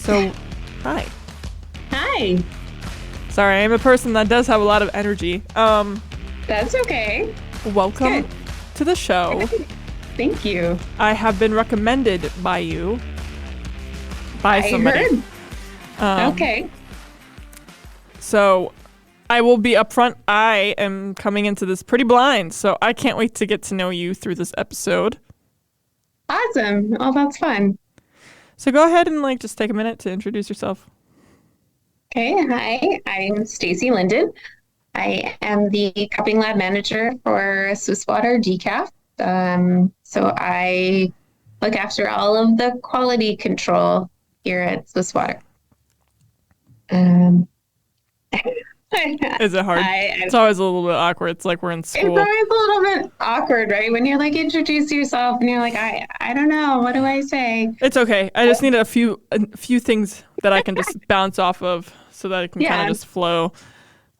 So, hi. Hi. Sorry, I'm a person that does have a lot of energy. That's okay. Welcome Good. to the show. Thank you. I have been recommended by you, by I somebody. heard. Okay. So, I will be upfront. I am coming into this pretty blind, so I can't wait to get to know you through this episode. Awesome. Oh, that's fun. So go ahead and just take a minute to introduce yourself. Okay. Hi. I'm Stacey Lynden. I am the cupping lab manager for Swiss Water decaf. So I look after all of the quality control here at Swiss Water. Um, Is it hard? It's always a little bit awkward. It's like we're in school. It's always a little bit awkward, right? When you're like, introduce yourself and you're like, I don't know. What do I say? It's okay. I just need a few things that I can just bounce off of so that it can kind of just flow.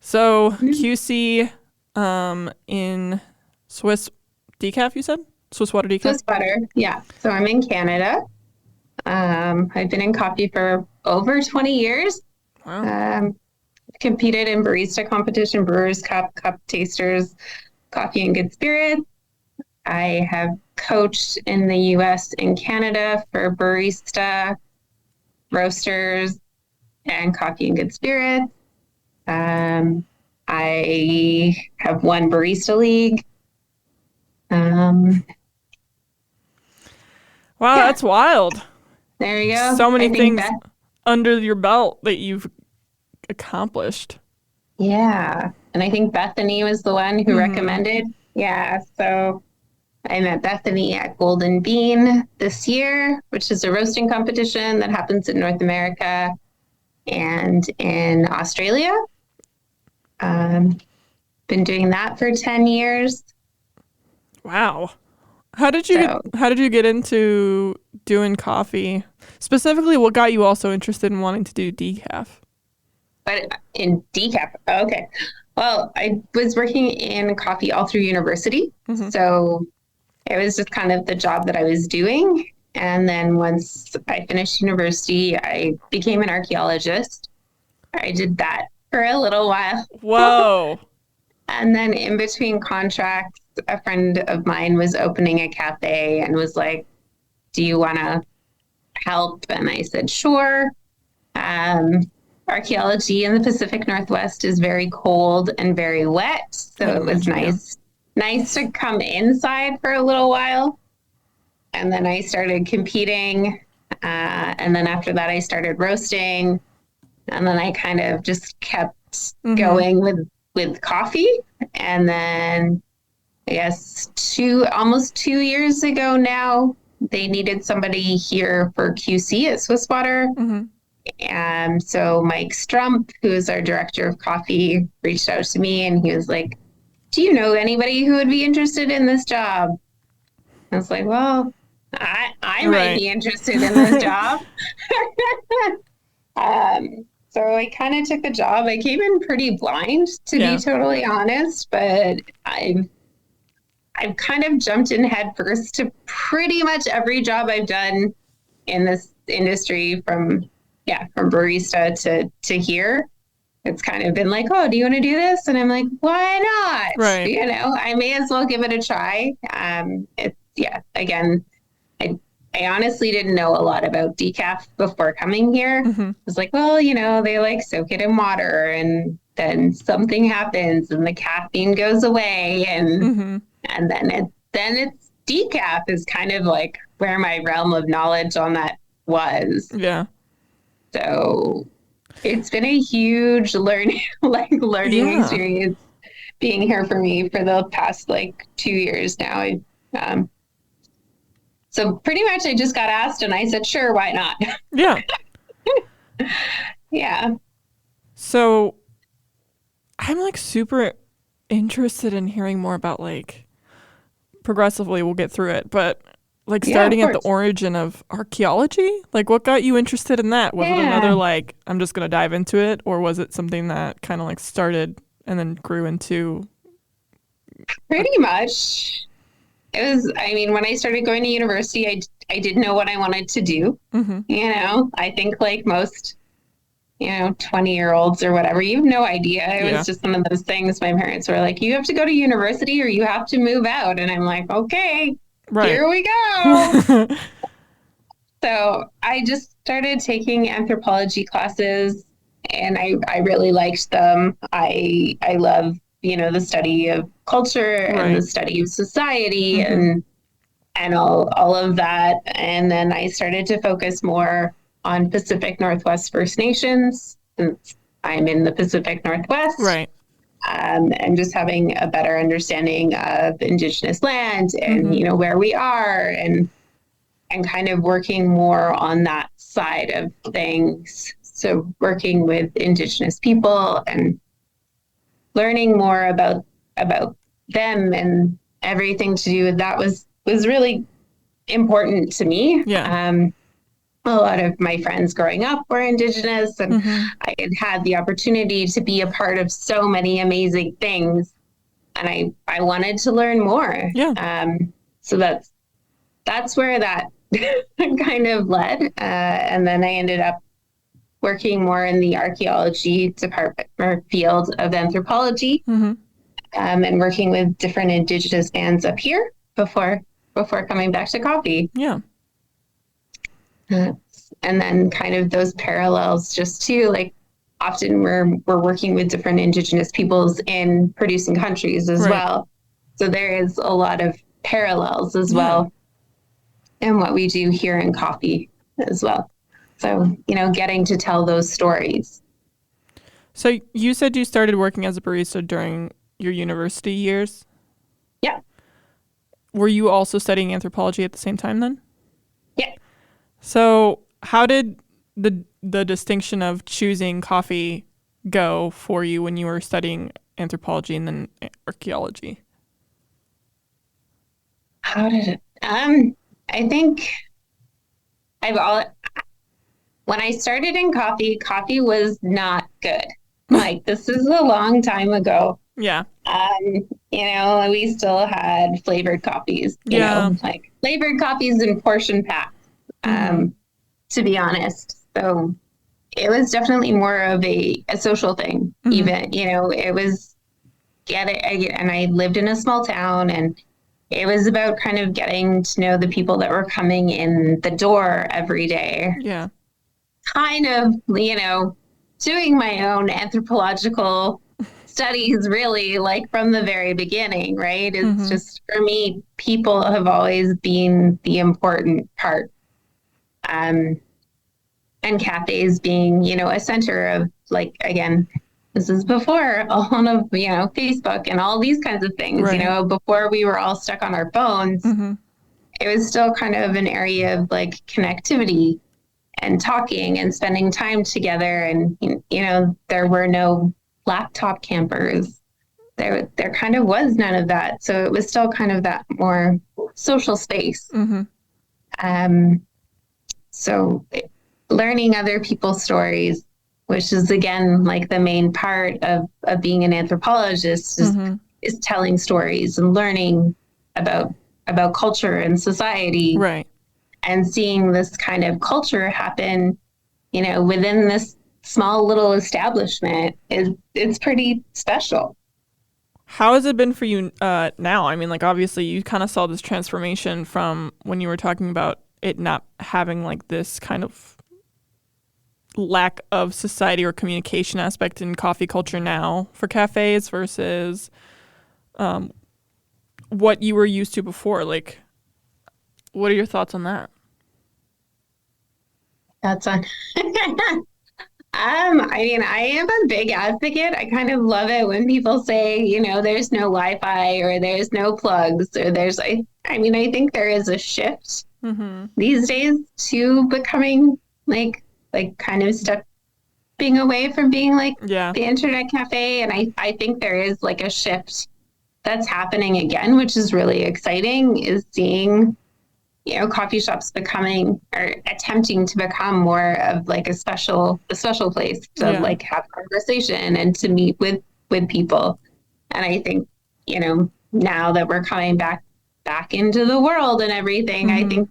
So QC in Swiss decaf, you said? Swiss water decaf? Swiss water, yeah. So I'm in Canada. I've been in coffee for over 20 years. Wow. Competed in barista competition, Brewers Cup, Cup Tasters, Coffee and Good Spirits. I have coached in the US and Canada for barista, roasters, and Coffee and Good Spirits. I have won Barista League. Wow, that's wild. There you go. So many things under your belt that you've accomplished. Yeah. And I think Bethany was the one who recommended. Yeah. So I met Bethany at Golden Bean this year, which is a roasting competition that happens in North America and in Australia. Been doing that for 10 years. Wow. How did you get into doing coffee? Specifically, what got you also interested in wanting to do decaf? But in decaf, okay. Well, I was working in coffee all through university. So it was just kind of the job that I was doing. And then once I finished university, I became an archaeologist. I did that for a little while. Whoa. And then in between contracts, a friend of mine was opening a cafe and was like, do you want to help? And I said, sure. Archaeology in the Pacific Northwest is very cold and very wet. So it was nice to come inside for a little while. And then I started competing. And then after that, I started roasting. And then I kind of just kept going with coffee. And then I guess almost 2 years ago now, they needed somebody here for QC at Swiss Water. And so Mike Strump, who is our director of coffee, reached out to me and he was like, do you know anybody who would be interested in this job? I was like, well, I might be interested in this job. So I kind of took the job. I came in pretty blind, to be totally honest, but I've kind of jumped in head first to pretty much every job I've done in this industry from barista to here. It's kind of been like, oh, do you want to do this? And I'm like, why not? Right. You know, I may as well give it a try. Again, I honestly didn't know a lot about decaf before coming here. I was like, well, you know, they like soak it in water and then something happens and the caffeine goes away and then it's decaf is kind of like where my realm of knowledge on that was. Yeah. So it's been a huge learning experience being here for me for the past 2 years now. So pretty much I just got asked and I said, sure, why not? Yeah. Yeah. So I'm super interested in hearing more about progressively we'll get through it, but starting at the origin of archaeology, what got you interested in that? Was it another I'm just gonna dive into it, or was it something that kind of started and then grew into? Pretty much I mean, when I started going to university, I didn't know what I wanted to do. You know, I think like most, 20-year-olds or whatever, you have no idea. It was just one of those things. My parents were like, you have to go to university or you have to move out. And I'm like, okay, here we go. So I just started taking anthropology classes and I really liked them. I love, the study of culture and the study of society and all of that. And then I started to focus more on Pacific Northwest First Nations since I'm in the Pacific Northwest. Right. And just having a better understanding of Indigenous land and, where we are and kind of working more on that side of things. So working with Indigenous people and learning more about them and everything to do with that was really important to me. Yeah. A lot of my friends growing up were Indigenous and I had the opportunity to be a part of so many amazing things. And I wanted to learn more. Yeah. So that's where that kind of led. And then I ended up working more in the archaeology department or field of anthropology and working with different Indigenous bands up here before coming back to coffee. Yeah. And then kind of those parallels just too, like often we're working with different Indigenous peoples in producing countries as well. So there is a lot of parallels as well in what we do here in coffee as well. So, getting to tell those stories. So you said you started working as a barista during your university years? Yeah. Were you also studying anthropology at the same time then? Yeah. So how did the distinction of choosing coffee go for you when you were studying anthropology and then archaeology? How did it? I think when I started in coffee was not good. Like this is a long time ago. Yeah. We still had flavored coffees, like flavored coffees in portion packs, to be honest. So it was definitely more of a social thing, even, it was and I lived in a small town and it was about kind of getting to know the people that were coming in the door every day. Yeah. Kind of, doing my own anthropological studies really like from the very beginning, right? It's just for me, people have always been the important part. And cafes being, a center of like, again, this is before all of, Facebook and all these kinds of things, before we were all stuck on our phones, it was still kind of an area of like connectivity and talking and spending time together. And, there were no laptop campers. There kind of was none of that. So it was still kind of that more social space. So learning other people's stories, which is again, like the main part of being an anthropologist is telling stories and learning about culture and society. Right. And seeing this kind of culture happen, within this small little establishment it's pretty special. How has it been for you now? I mean, like obviously you kind of saw this transformation from when you were talking about it not having like this kind of lack of society or communication aspect in coffee culture now for cafes versus what you were used to before. Like, what are your thoughts on that? That's on. I mean, I am a big advocate. I kind of love it when people say, there's no Wi-Fi or there's no plugs or there's, I think there is a shift these days to becoming like kind of stepping away from being like the internet cafe. And I think there is like a shift that's happening again, which is really exciting, is seeing coffee shops becoming or attempting to become more of like a special place to like have conversation and to meet with people. And I think, now that we're coming back back into the world and everything. I think,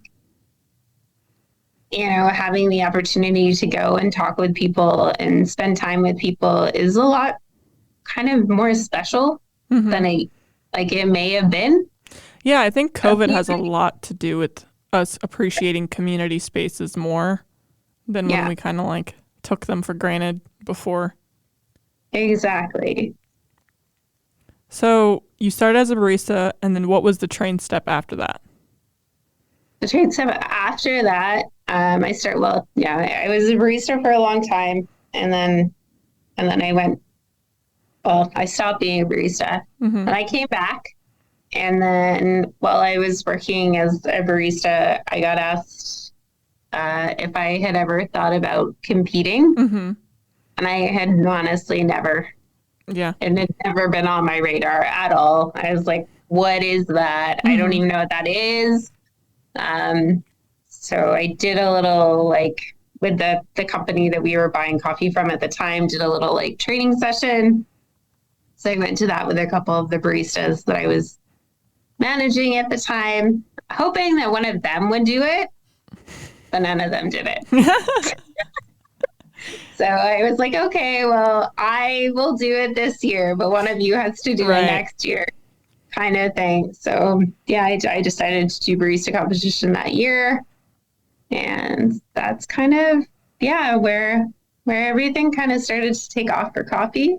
having the opportunity to go and talk with people and spend time with people is a lot kind of more special than it may have been. Yeah, I think COVID has a lot to do with us appreciating community spaces more than when we kind of like took them for granted before. Exactly. So you started as a barista, and then what was the train step after that? The train step after that, I was a barista for a long time, and then I stopped being a barista, and I came back. And then while I was working as a barista, I got asked if I had ever thought about competing. And I had honestly never. Yeah. And it had never been on my radar at all. I was like, what is that? I don't even know what that is. So I did a little with the company that we were buying coffee from at the time, did a little training session. So I went to that with a couple of the baristas that I was managing at the time, hoping that one of them would do it, but none of them did it. So I was like, okay, well, I will do it this year, but one of you has to do it next year, kind of thing. So yeah, I decided to do barista competition that year. And that's kind of, where everything kind of started to take off for coffee.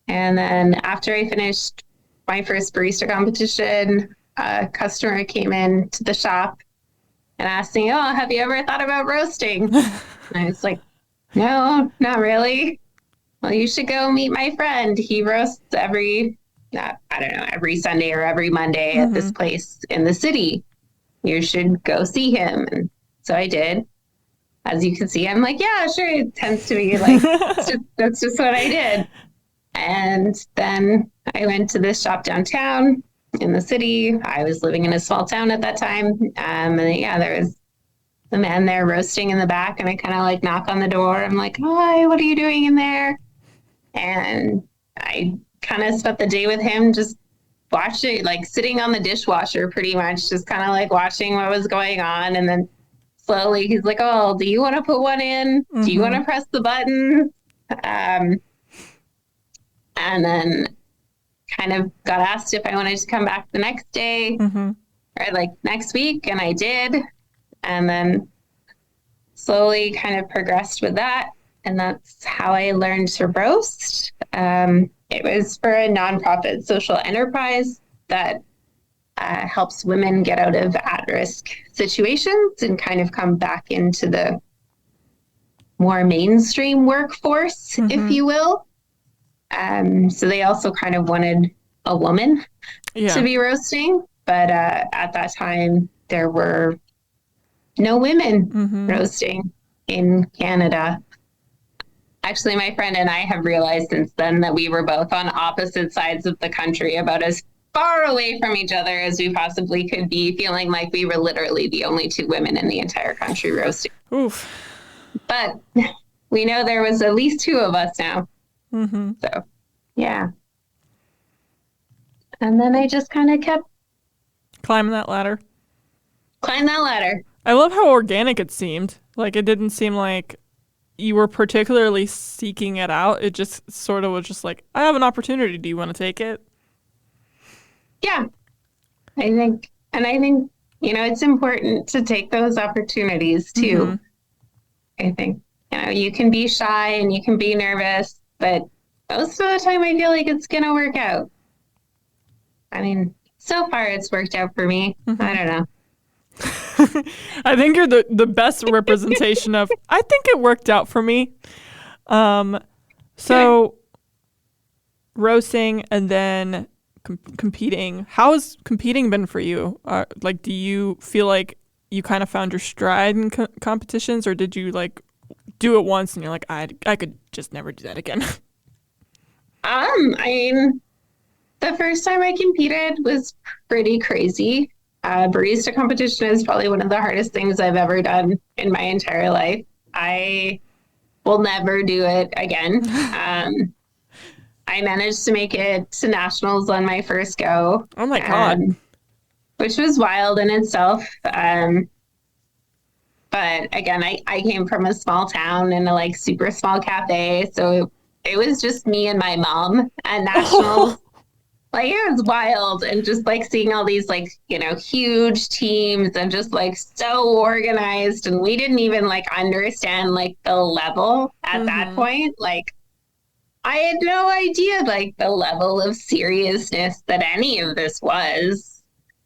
And then after I finished my first barista competition, a customer came in to the shop and asked me, oh, have you ever thought about roasting? And I was like, no, not really. Well, you should go meet my friend. He roasts every Sunday or every Monday at this place in the city. You should go see him. And so I did. As you can see, I'm like, yeah, sure. It tends to be like, that's just what I did. And then I went to this shop downtown in the city. I was living in a small town at that time. And there was the man there roasting in the back, and I kind of knock on the door. I'm like, hi, what are you doing in there? And I kind of spent the day with him just watching, sitting on the dishwasher pretty much, just kind of watching what was going on. And then slowly he's like, oh, do you want to put one in? Do you want to press the button? And then kind of got asked if I wanted to come back the next day or next week. And I did. And then slowly kind of progressed with that. And that's how I learned to roast. It was for a nonprofit social enterprise that helps women get out of at-risk situations and kind of come back into the more mainstream workforce, if you will. So they also kind of wanted a woman to be roasting. But at that time, there were no women roasting in Canada. Actually, my friend and I have realized since then that we were both on opposite sides of the country, about as far away from each other as we possibly could be, feeling like we were literally the only two women in the entire country roasting. Oof. But we know there was at least two of us now. So, yeah. And then I just kind of kept climbing that ladder. I love how organic it seemed. It didn't seem like you were particularly seeking it out. It just sort of was just like, I have an opportunity. Do you want to take it? Yeah. I think, it's important to take those opportunities too. I think, you can be shy and you can be nervous, but most of the time I feel like it's going to work out. I mean, so far it's worked out for me. I don't know. I think you're the best representation of, I think it worked out for me. So roasting and then competing. How has competing been for you? Do you feel like you kind of found your stride in competitions, or did you do it once and you're like, I could just never do that again? I mean, the first time I competed was pretty crazy. Barista competition is probably one of the hardest things I've ever done in my entire life. I will never do it again. I managed to make it to nationals on my first go. Oh my God. which was wild in itself. But again, I came from a small town in a like super small cafe. So it was just me and my mom at nationals. Like it was wild and just like seeing all these like, huge teams and just like so organized. And we didn't even like understand like the level at that point. Like I had no idea like the level of seriousness that any of this was.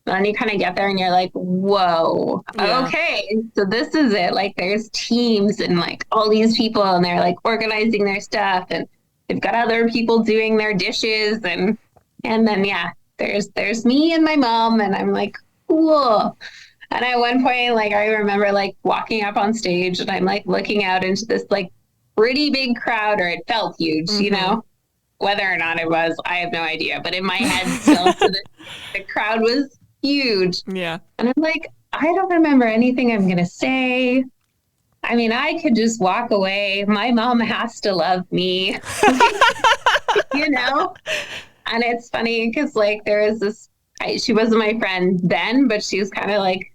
Then you kind of get there and you're like, whoa, okay, so this is it. Like there's teams and like all these people and they're like organizing their stuff and they've got other people doing their dishes and then there's me and my mom and I'm like, cool. And at one point, like I remember like walking up on stage and I'm like looking out into this like pretty big crowd, or it felt huge, Whether or not it was, I have no idea. But in my head still, the crowd was huge. Yeah. And I'm like, I don't remember anything I'm going to say. I mean, I could just walk away. My mom has to love me, And it's funny because like there was this, she wasn't my friend then, but she was kind of like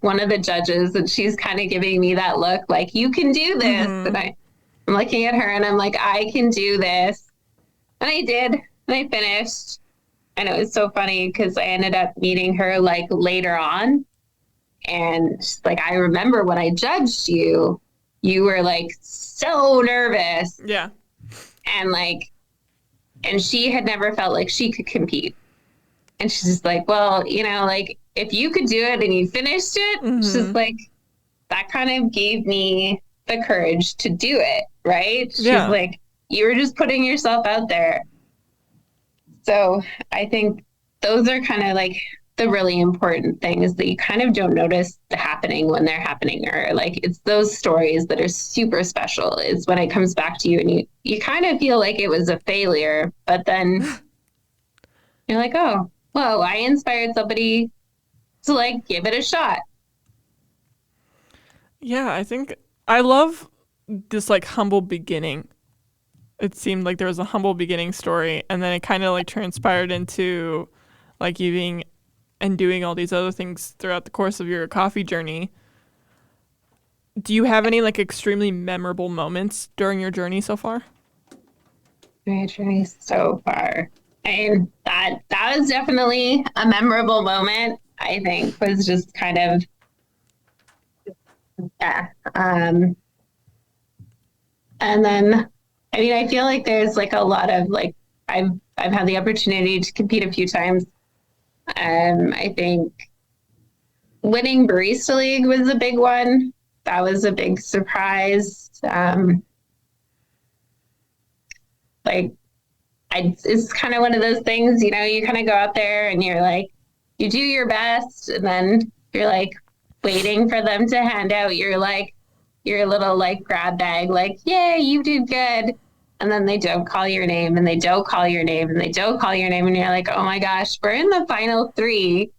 one of the judges, and she's kind of giving me that look like, you can do this. And I'm looking at her and I'm like, I can do this. And I did. And I finished. And it was so funny because I ended up meeting her like later on. And like, I remember when I judged you, you were like so nervous. Yeah. And like, and she had never felt like she could compete. And she's just like, well, like if you could do it and you finished it, she's like, that kind of gave me the courage to do it. Right. She's like, you were just putting yourself out there. So I think those are kind of like the really important things that you kind of don't notice happening when they're happening, or like it's those stories that are super special. It's when it comes back to you and you kind of feel like it was a failure, but then you're like, oh, well, I inspired somebody to like give it a shot. Yeah, I think I love this like humble beginning. It seemed like there was a humble beginning story, and then it kind of like transpired into like you being and doing all these other things throughout the course of your coffee journey. Do you have any like extremely memorable moments during your journey so far? My journey so far. And that was definitely a memorable moment, I think, was just kind of, yeah. And then, I mean, I feel like there's like a lot of like, I've had the opportunity to compete a few times. I think winning Barista League was a big one. That was a big surprise. It's kind of one of those things, you kind of go out there and you're like, you do your best, and then you're like waiting for them to hand out your little like grab bag, like, yay, you did good. And then they don't call your name, and they don't call your name, and they don't call your name. And you're like, oh my gosh, we're in the final three,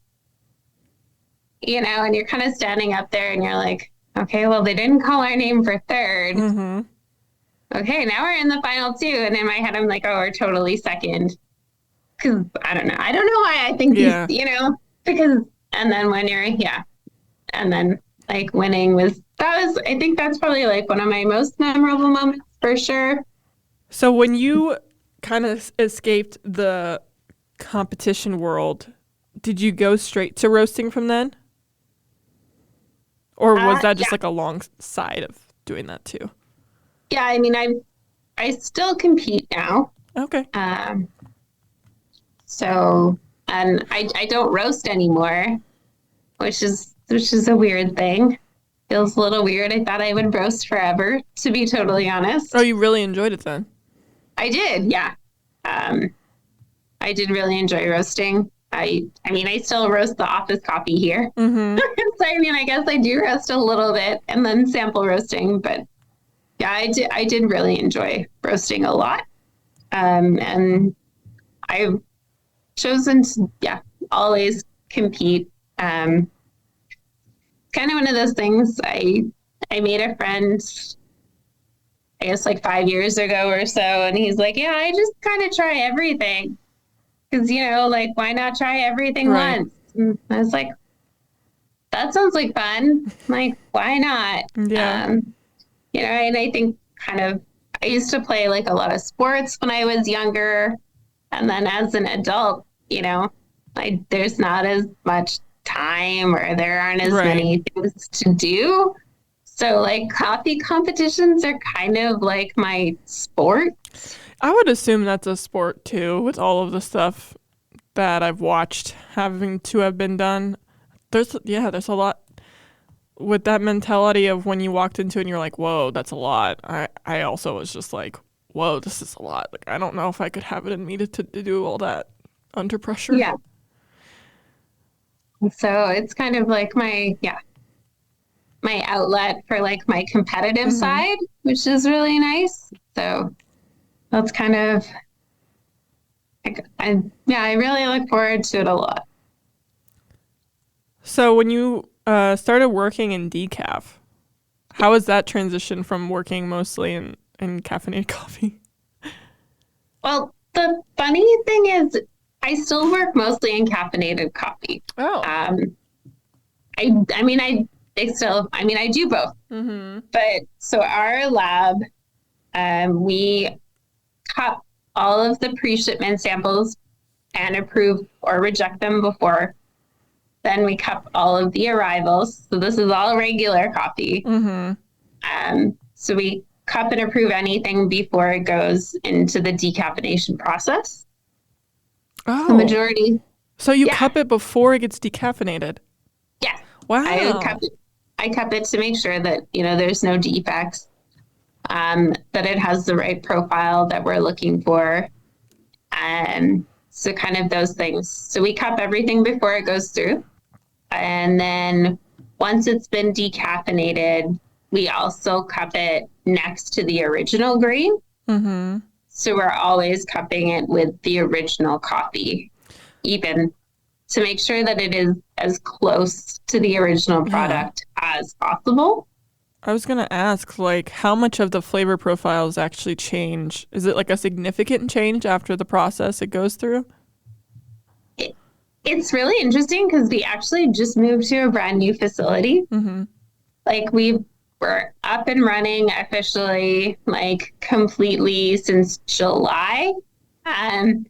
and you're kind of standing up there and you're like, okay, well, they didn't call our name for third. Okay, now we're in the final two. And in my head, I'm like, oh, we're totally second. Because I don't know why I think these, because, and then when you're, and then like winning I think that's probably like one of my most memorable moments for sure. So when you kind of escaped the competition world, did you go straight to roasting from then? Or was that just like alongside of doing that too? Yeah, I mean, I still compete now. Okay. So, and I don't roast anymore, which is a weird thing. Feels a little weird. I thought I would roast forever, to be totally honest. Oh, you really enjoyed it then? I did, yeah. I did really enjoy roasting. I mean, I still roast the office coffee here. So, I mean, I guess I do roast a little bit and then sample roasting, but yeah, I did really enjoy roasting a lot. And I've chosen to, always compete. Kind of one of those things. I made a friend, I guess like 5 years ago or so, and he's like, I just kind of try everything. Because, like, why not try everything once? I was like, that sounds like fun. I'm like, why not? Yeah. And I think kind of, I used to play like a lot of sports when I was younger. And then as an adult, there's not as much time or there aren't as Right. many things to do. So like coffee competitions are kind of like my sport. I would assume that's a sport too, with all of the stuff that I've watched having to have been done. There's a lot with that mentality of when you walked into it and you're like, whoa, that's a lot. I also was just like, whoa, this is a lot. Like, I don't know if I could have it in me to do all that under pressure. Yeah. So it's kind of like my outlet for like my competitive Mm-hmm. side, which is really nice. So that's kind of, I really look forward to it a lot. So when you started working in decaf, how was that transition from working mostly in caffeinated coffee? Well, the funny thing is, I still work mostly in caffeinated coffee. Oh. Um, I do both. Mm-hmm. But so our lab, we cup all of the pre-shipment samples and approve or reject them before. Then we cup all of the arrivals. So this is all regular coffee. Mm-hmm. So we cup and approve anything before it goes into the decaffeination process. The Oh. majority, So you yeah, cup it before it gets decaffeinated. yeah. Wow. I cup it to make sure that there's no defects, that it has the right profile that we're looking for, so kind of those things. So we cup everything before it goes through. And then once it's been decaffeinated, we also cup it next to the original grain. Mm-hmm. So we're always cupping it with the original coffee, even to make sure that it is as close to the original Yeah. product as possible. I was gonna ask, like, how much of the flavor profiles actually change? Is it like a significant change after the process it goes through? It, it's really interesting because we actually just moved to a brand new facility. Mm-hmm. Like we're up and running officially, like completely since July. Um,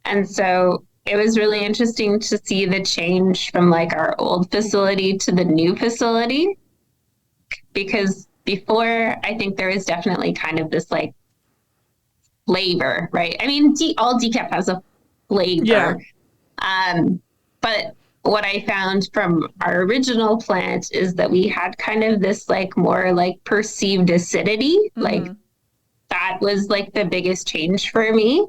and so it was really interesting to see the change from like our old facility to the new facility, because before I think there was definitely kind of this like flavor, right? I mean, all decaf has a Yeah. flavor. But what I found from our original plant is that we had kind of this like more like perceived acidity. Like Mm-hmm. that was like the biggest change for me.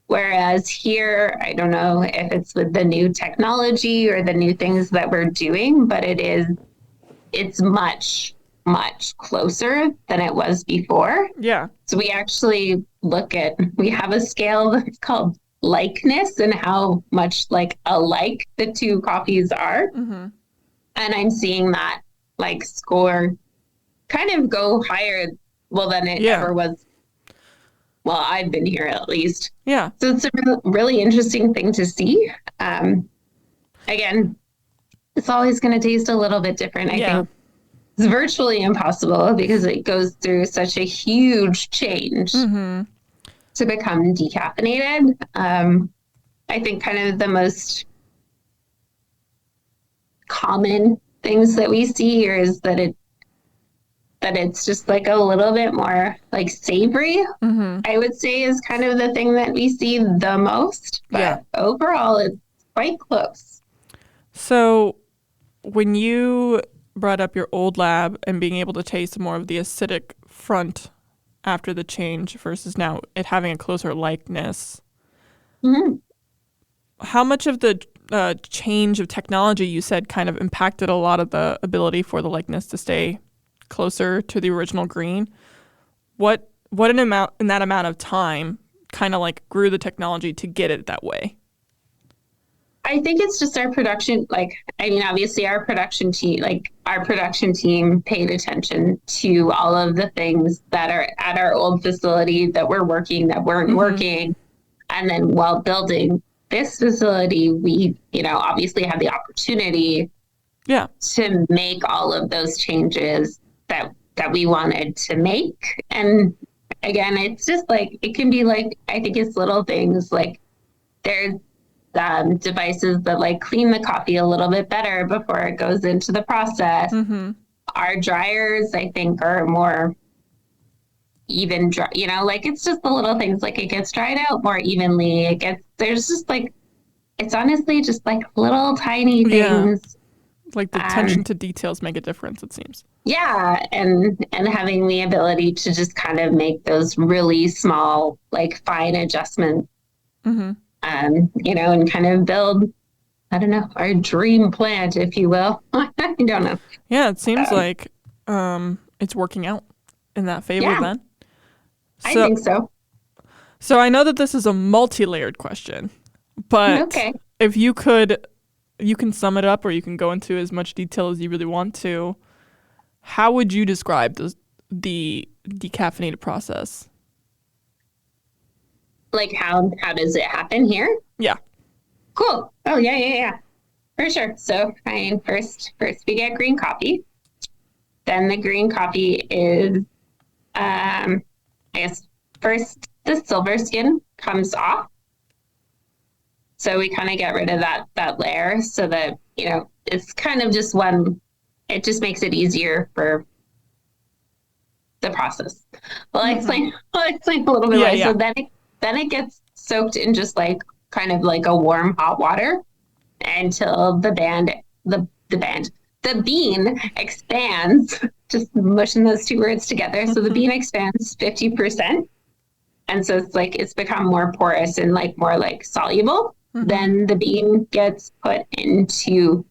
Whereas here, I don't know if it's with the new technology or the new things that we're doing, but it's much, much closer than it was before. Yeah. So we have a scale that's called likeness and how much like alike the two coffees are. Mm-hmm. And I'm seeing that like score kind of go higher, well, than it Yeah. ever was. Well, I've been here at least. Yeah. So it's a really interesting thing to see. Again, it's always going to taste a little bit different. I Yeah. think it's virtually impossible because it goes through such a huge change Mm-hmm. to become decaffeinated. I think kind of the most common things that we see here is that it's just like a little bit more like savory. Mm-hmm. I would say is kind of the thing that we see the most, Yeah. but overall it's quite close. So when you brought up your old lab and being able to taste more of the acidic front after the change versus now it having a closer likeness, Mm-hmm. how much of the change of technology you said kind of impacted a lot of the ability for the likeness to stay closer to the original green? What an amount in that amount of time kind of like grew the technology to get it that way? I think it's just our production. Like, I mean, obviously our production team paid attention to all of the things that are at our old facility that were working, that weren't Mm-hmm. working. And then while building this facility, we, obviously have the opportunity to make all of those changes that we wanted to make. And again, it's just like, it can be like, I think it's little things like there's devices that like clean the coffee a little bit better before it goes into the process. Mm-hmm. Our dryers, I think, are more even dry, like it's just the little things, like it gets dried out more evenly. There's just like, it's honestly just like little tiny things. Like the attention to details make a difference, it seems. Yeah. And having the ability to just kind of make those really small, like fine adjustments, mm-hmm. And kind of build, I don't know, our dream plant, if you will. I don't know. Yeah, it seems like it's working out in that favor then. I think so. So I know that this is a multi-layered question, but if you can sum it up or you can go into as much detail as you really want to. How would you describe the decaffeinated process? Like how does it happen here? Yeah. Cool. Oh, yeah. For sure. So first we get green coffee. Then the green coffee is, I guess, first the silver skin comes off. So we kind of get rid of that layer so that, it's kind of just it just makes it easier for the process. Well, I'll explain a little bit why. Yeah. So then it gets soaked in just like kind of like a warm hot water until the bean expands, just mushing those two words together. So the bean expands 50%. And so it's become more porous and like more like soluble. Mm-hmm. Then the bean gets put into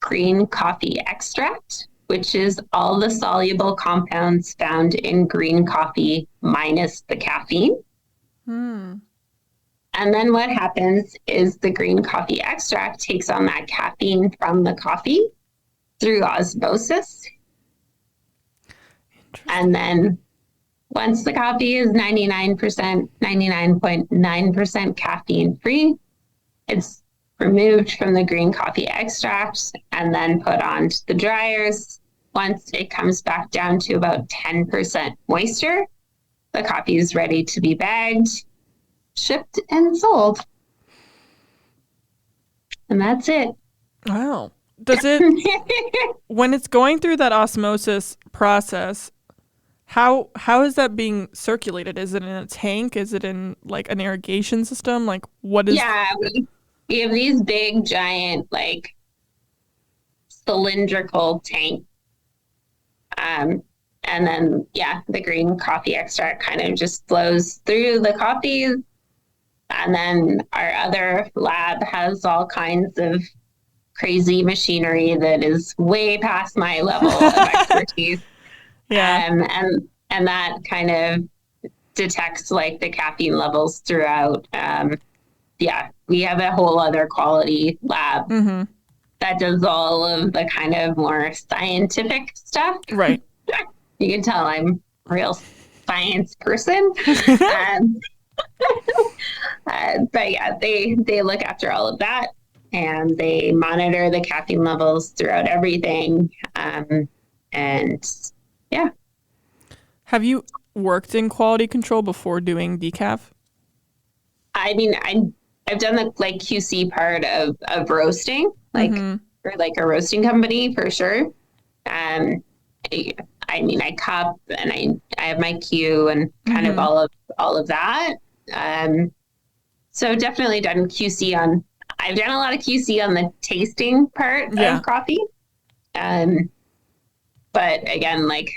green coffee extract, which is all the soluble compounds found in green coffee minus the caffeine. And then what happens is the green coffee extract takes on that caffeine from the coffee through osmosis. And then once the coffee is 99.9% caffeine free, it's removed from the green coffee extract and then put onto the dryers. Once it comes back down to about 10% moisture, the coffee is ready to be bagged, shipped, and sold. And that's it. Wow. Does it, when it's going through that osmosis process, how is that being circulated? Is it in a tank? Is it in like an irrigation system? Like what is? Yeah, we have these big, giant, like cylindrical tanks. And then, the green coffee extract kind of just flows through the coffees. And then our other lab has all kinds of crazy machinery that is way past my level of expertise. And that kind of detects like the caffeine levels throughout. We have a whole other quality lab that does all of the kind of more scientific stuff. Right. You can tell I'm a real science person. But yeah, they look after all of that and they monitor the caffeine levels throughout everything. Have you worked in quality control before doing decaf? I mean, I've done the like QC part of roasting, like for like a roasting company for sure. I cup and I have my Q and kind of all of that. So definitely done QC on. I've done a lot of QC on the tasting part of coffee. But again, like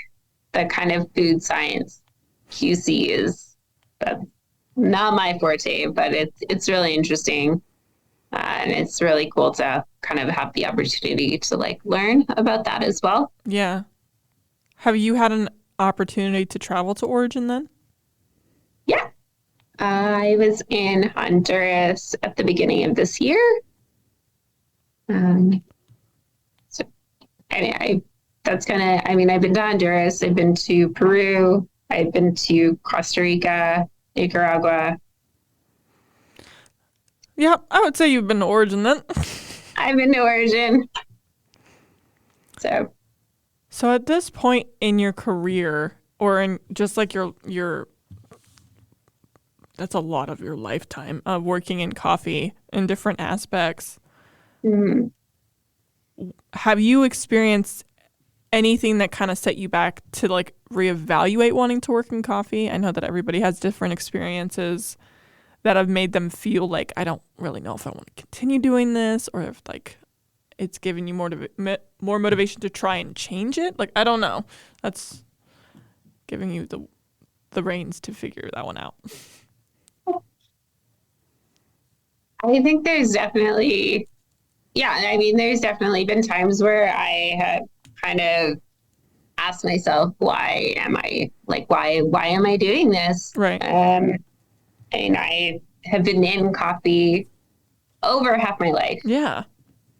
the kind of food science QC is not my forte, but it's really interesting. And it's really cool to kind of have the opportunity to like learn about that as well. Yeah. Have you had an opportunity to travel to Origin then? Yeah. I was in Honduras at the beginning of this year. I've been to Honduras, I've been to Peru, I've been to Costa Rica, Nicaragua. Yeah, I would say you've been to Origin then. I've been to Origin. So at this point in your career, or in just like your that's a lot of your lifetime of working in coffee in different aspects. Mm-hmm. Have you experienced anything that kind of set you back to like reevaluate wanting to work in coffee? I know that everybody has different experiences that have made them feel like I don't really know if I want to continue doing this, or if like it's giving you more motivation to try and change it. Like, I don't know. That's giving you the reins to figure that one out. I think there's definitely, there's definitely been times where I have kind of asked myself, why am I doing this? Right. And I have been in coffee over half my life. Yeah.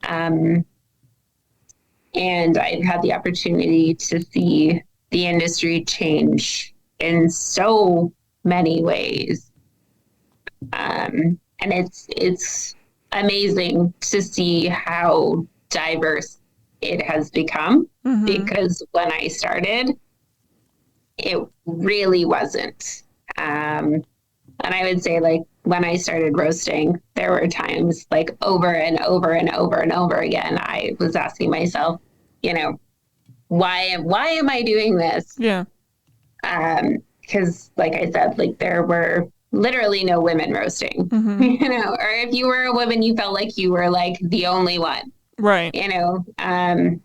And I've had the opportunity to see the industry change in so many ways. And it's amazing to see how diverse it has become, because when I started, it really wasn't. And I would say, like, when I started roasting, there were times like over and over and over and over again, I was asking myself, why am I doing this? Yeah. Because like I said, like there were literally no women roasting, or if you were a woman, you felt like you were like the only one, right? And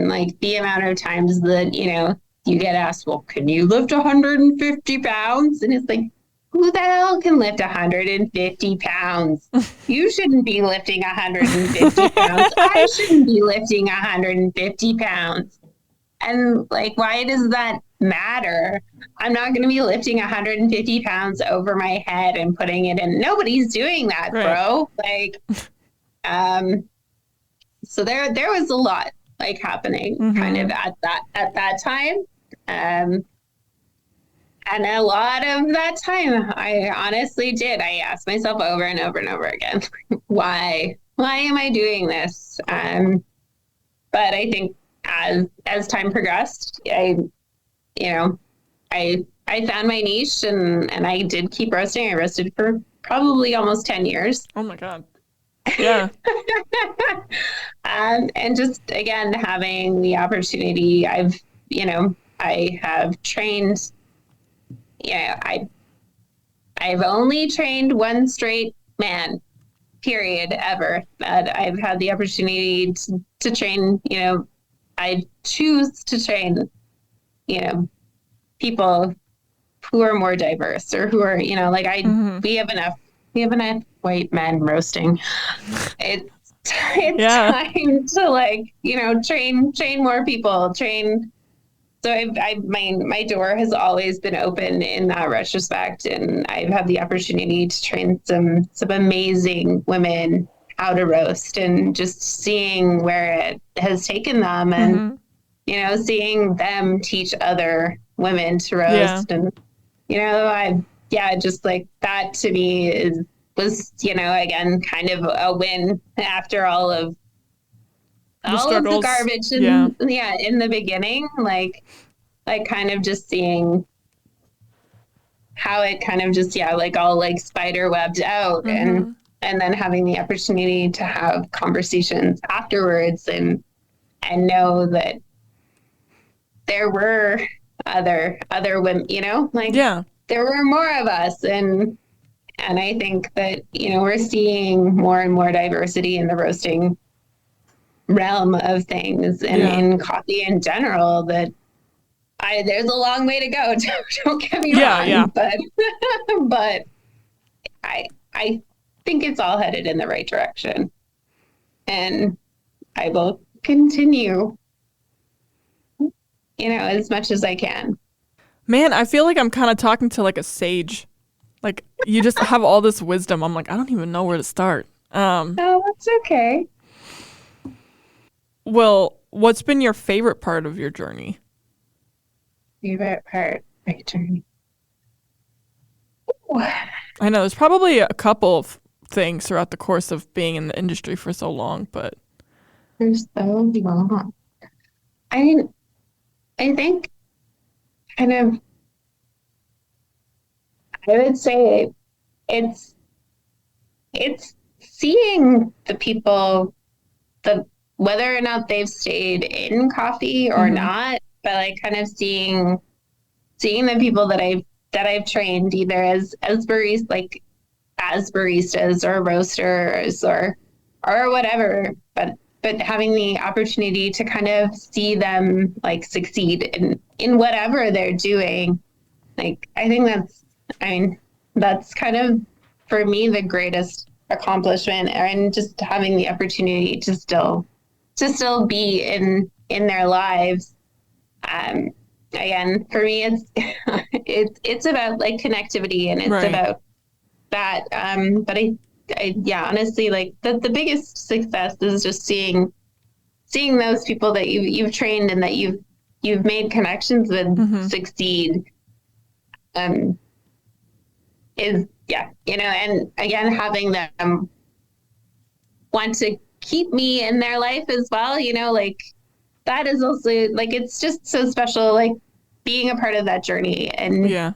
like the amount of times that, you get asked, well, can you lift 150 pounds? And it's like, who the hell can lift 150 pounds? You shouldn't be lifting 150 pounds. I shouldn't be lifting 150 pounds. And like, why does that matter? I'm not going to be lifting 150 pounds over my head and putting it in. Nobody's doing that, right, bro. Like, so there was a lot like happening kind of at that time. And a lot of that time, I honestly did. I asked myself over and over and over again, why am I doing this? But I think as time progressed, I found my niche, and I did keep roasting. I roasted for probably almost 10 years. Oh my God. Yeah. And just, again, having the opportunity, I have trained, I've only trained one straight man, period, ever. But I've had the opportunity to train, I choose to train, people who are more diverse, or who are, we have enough white men roasting. It's time to train more people, So my door has always been open in that retrospect, and I've had the opportunity to train some amazing women how to roast, and just seeing where it has taken them, and seeing them teach other women to roast, and just like that to me was again kind of a win after all of the garbage in the beginning, like kind of just seeing how it kind of just all like spider webbed out, and then having the opportunity to have conversations afterwards, and know that there were other women, there were more of us, and I think that we're seeing more and more diversity in the roasting realm of things, and in coffee in general. That there's a long way to go. Don't get me wrong, but I think it's all headed in the right direction, and I will continue, as much as I can. Man, I feel like I'm kind of talking to like a sage. Like, you just have all this wisdom. I'm like, I don't even know where to start. Oh, that's okay. Well, what's been your favorite part of your journey? Favorite part of my journey? I know there's probably a couple of things throughout the course of being in the industry for so long, but for so long. I mean, I think kind of, I would say it's seeing the people, the whether or not they've stayed in coffee or not, but like kind of seeing the people that I've trained either as baristas, like as baristas or roasters or whatever, but having the opportunity to kind of see them like succeed in whatever they're doing, like I think that's kind of for me the greatest accomplishment, and just having the opportunity to still be in their lives. Again, for me, it's it's about like connectivity, and it's about that. But yeah, honestly, like the biggest success is just seeing those people that you've trained and that you've made connections with succeed. Is yeah, and again, having them want to keep me in their life as well, like that is also like, it's just so special, like being a part of that journey, and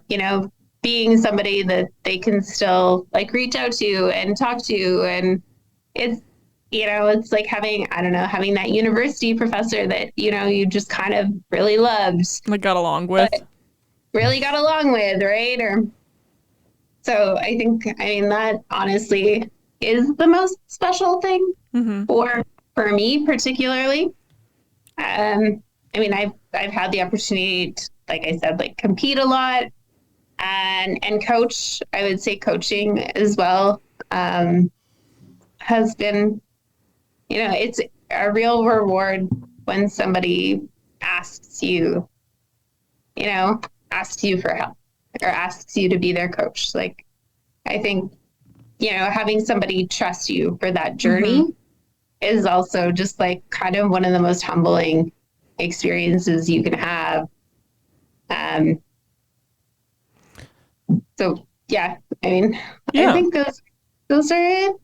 being somebody that they can still like reach out to and talk to. And it's it's like having that university professor that you just kind of really loved, like got along with, right? Or so I think, that honestly is the most special thing for me particularly. I've had the opportunity to, like I said, like compete a lot and coach. I would say coaching as well has been, it's a real reward when somebody asks you for help or asks you to be their coach. Like, I think, having somebody trust you for that journey is also just like kind of one of the most humbling experiences you can have. So yeah, I think those are it.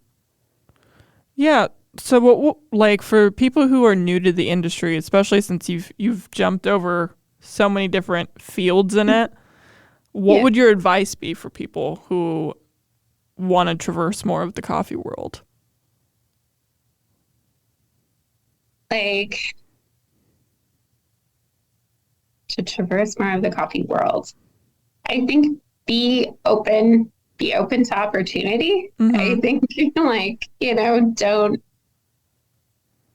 Yeah. So what like for people who are new to the industry, especially since you've jumped over so many different fields in it, what would your advice be for people who want to traverse more of the coffee world? Like, to traverse more of the coffee world, I think be open to opportunity. I think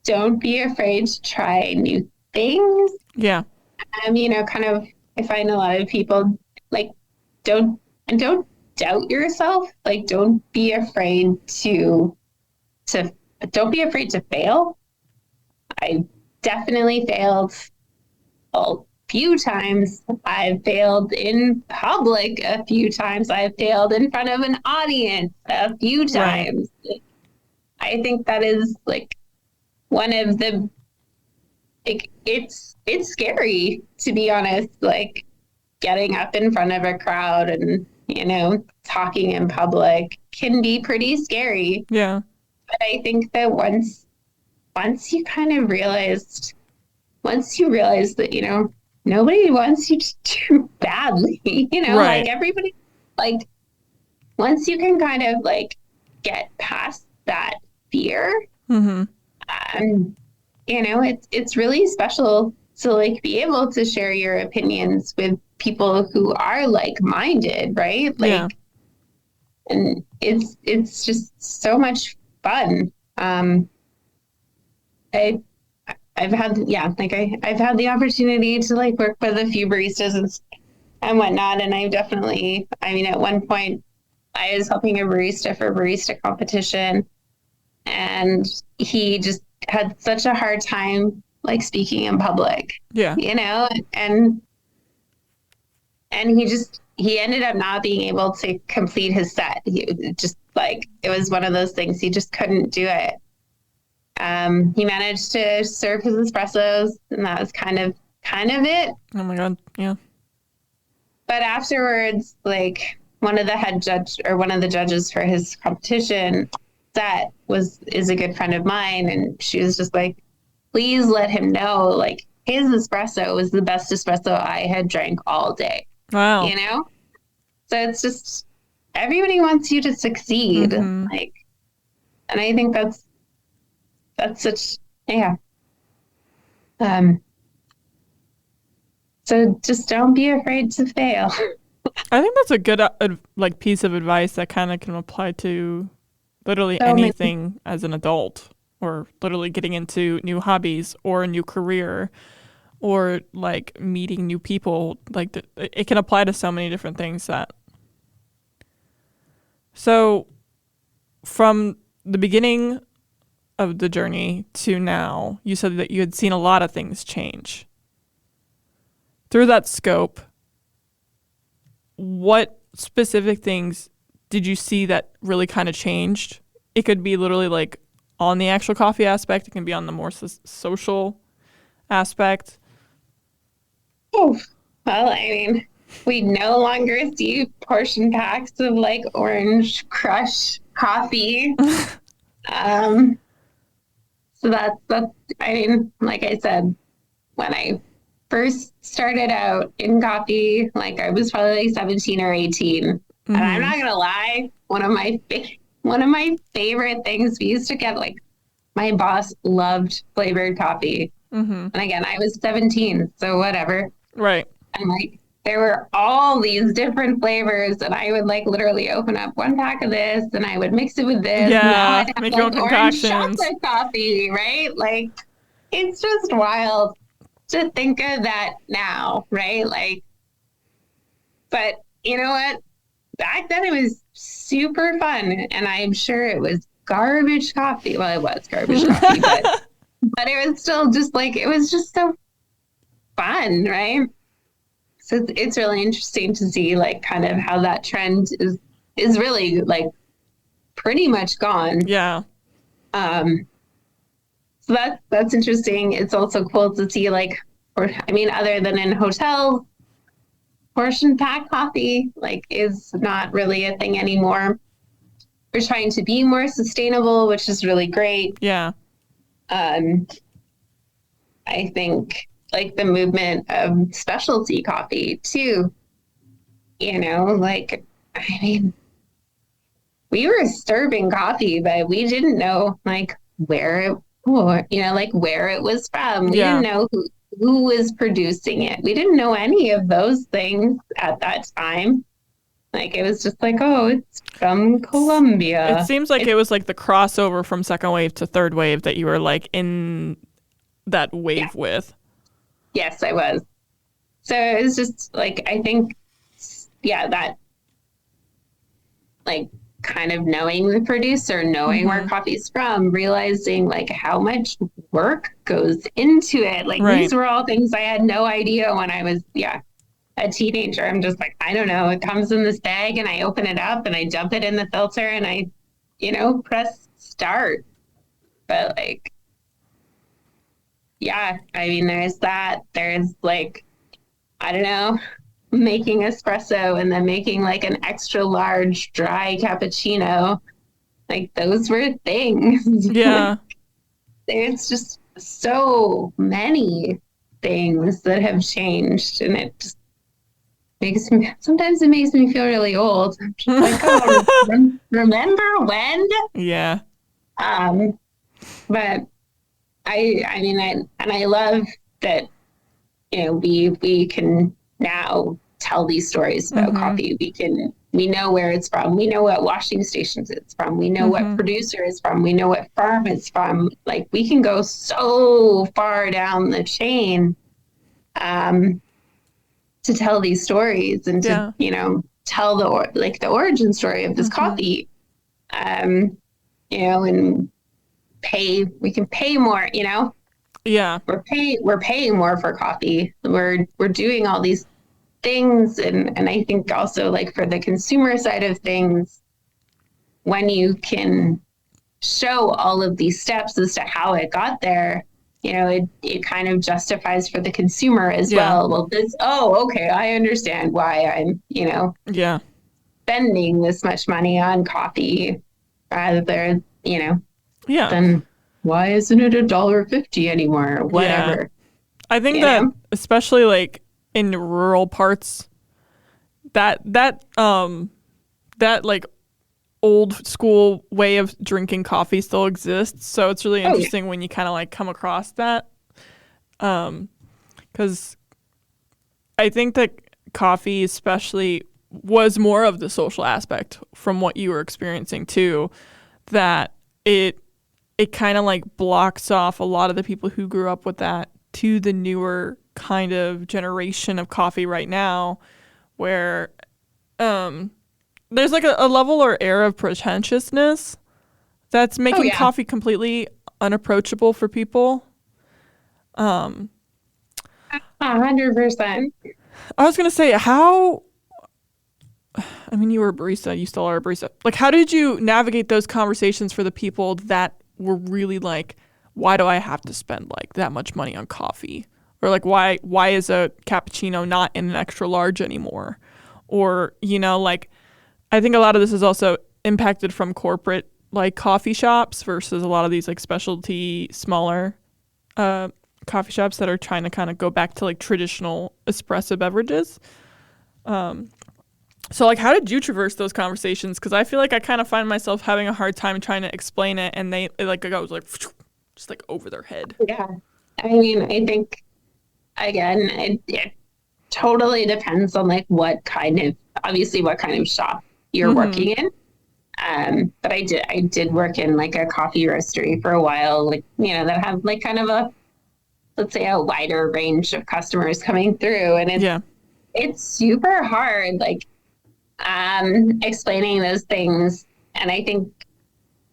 don't be afraid to try new things. Yeah. Kind of, I find a lot of people like don't doubt yourself. Like, don't be afraid to fail. I definitely failed a few times. I've failed in public a few times. I've failed in front of an audience a few times. Right. I think that is like one of the, like, it's scary, to be honest, like getting up in front of a crowd and, talking in public can be pretty scary. Yeah. But I think that once you kind of realized, that, nobody wants you to do badly, right. Like everybody, like once you can kind of like get past that fear, it's really special to like be able to share your opinions with people who are like-minded, right? Like, and it's just so much fun. I've had the opportunity to like work with a few baristas and whatnot, and I've definitely, at one point I was helping a barista for a barista competition, and he just had such a hard time like speaking in public. Yeah. And he ended up not being able to complete his set. He just, like, it was one of those things, he just couldn't do it. He managed to serve his espressos, and that was kind of it. Oh my God. Yeah. But afterwards, like one of the head judge or one of the judges for his competition that is a good friend of mine, and she was just like, please let him know, like, his espresso was the best espresso I had drank all day. Wow. You know? So it's just, everybody wants you to succeed. Like, and I think that's such, yeah. So just don't be afraid to fail. I think that's a good like piece of advice that kind of can apply to literally anything as an adult, or literally getting into new hobbies or a new career, or like meeting new people. Like it can apply to so many different things. So from the beginning of the journey to now, you said that you had seen a lot of things change. Through that scope, what specific things did you see that really kind of changed? It could be literally like on the actual coffee aspect. It can be on the more social aspect. Oh, well, I mean, we no longer see portion packs of like Orange Crush coffee. So that's, I mean, like I said, when I first started out in coffee, like I was probably like 17 or 18. And I'm not gonna lie, one of my favorite things, we used to get, like, my boss loved flavored coffee. And again, I was 17, so whatever. Right. And like there were all these different flavors, and I would like literally open up one pack of this and I would mix it with this. Yeah, now I'd have, make like, your own orange concoctions. chocolate coffee, right? Like, it's just wild to think of that now, right? Like, but you know what? Back then it was super fun, and I'm sure it was garbage coffee. Well, it was garbage coffee, but it was still just like, it was just so fun, right? So it's really interesting to see, like, kind of how that trend is really like pretty much gone. Yeah. So that's interesting. It's also cool to see, like, or I mean, other than in hotels, portion pack coffee like is not really a thing anymore. We're trying to be more sustainable, which is really great. Yeah. I think like the movement of specialty coffee too, you know, like, I mean, we were serving coffee, but we didn't know like where it, or, you know, like where it was from. We didn't know who was producing it. We didn't know any of those things at that time. Like, it was just like, oh, it's from Colombia. It seems like it was like the crossover from second wave to third wave that you were like in that wave with. Yes, I was. So it was just like, I think, yeah, that like kind of knowing the producer, knowing where coffee's from, realizing like how much work goes into it. Like, these were all things I had no idea when I was, a teenager. I'm just like, I don't know. It comes in this bag and I open it up and I dump it in the filter and I, you know, press start. But like, yeah, I mean, there's that. There's like, I don't know, making espresso and then making like an extra large dry cappuccino. Like, those were things. Yeah. There's just so many things that have changed, and it just sometimes it makes me feel really old. I'm just like, oh, remember when? Yeah. But I mean, I love that, you know, we can now tell these stories about coffee. We know where it's from. We know what washing stations it's from. We know what producer it's from. We know what farm it's from. Like, we can go so far down the chain, to tell these stories and to, you know, tell the origin story of this coffee, you know, and we can pay more, you know. Yeah. We're paying more for coffee. We're doing all these things, and I think also, like, for the consumer side of things, when you can show all of these steps as to how it got there, you know, it kind of justifies for the consumer as well. Well, okay, I understand why I'm, you know. Yeah. spending this much money on coffee rather, Yeah. then why isn't it $1.50 anymore? Or Yeah. whatever. I think You that know? especially like in rural parts, that like old school way of drinking coffee still exists. So it's really Oh yeah. interesting when you kind of like come across that. Because I think that coffee especially was more of the social aspect from what you were experiencing too, that it kind of like blocks off a lot of the people who grew up with that to the newer kind of generation of coffee right now, where there's like a level or air of pretentiousness that's Oh making yeah. coffee completely unapproachable for people. 100%. I was gonna say, I mean, you were a barista, you still are a barista. Like, how did you navigate those conversations for the people that were really like, why do I have to spend like that much money on coffee? Or like, why is a cappuccino not in an extra large anymore? Or, like, I think a lot of this is also impacted from corporate like coffee shops versus a lot of these like specialty smaller coffee shops that are trying to kind of go back to like traditional espresso beverages. So like, how did you traverse those conversations? Because I feel like I kind of find myself having a hard time trying to explain it, and it like goes like just like over their head. Yeah. I mean, I think again, it totally depends on like obviously what kind of shop you're Mm-hmm. working in. But I did work in like a coffee roastery for a while, like, that have like kind of let's say a wider range of customers coming through. And Yeah. it's super hard, like, explaining those things. And I think,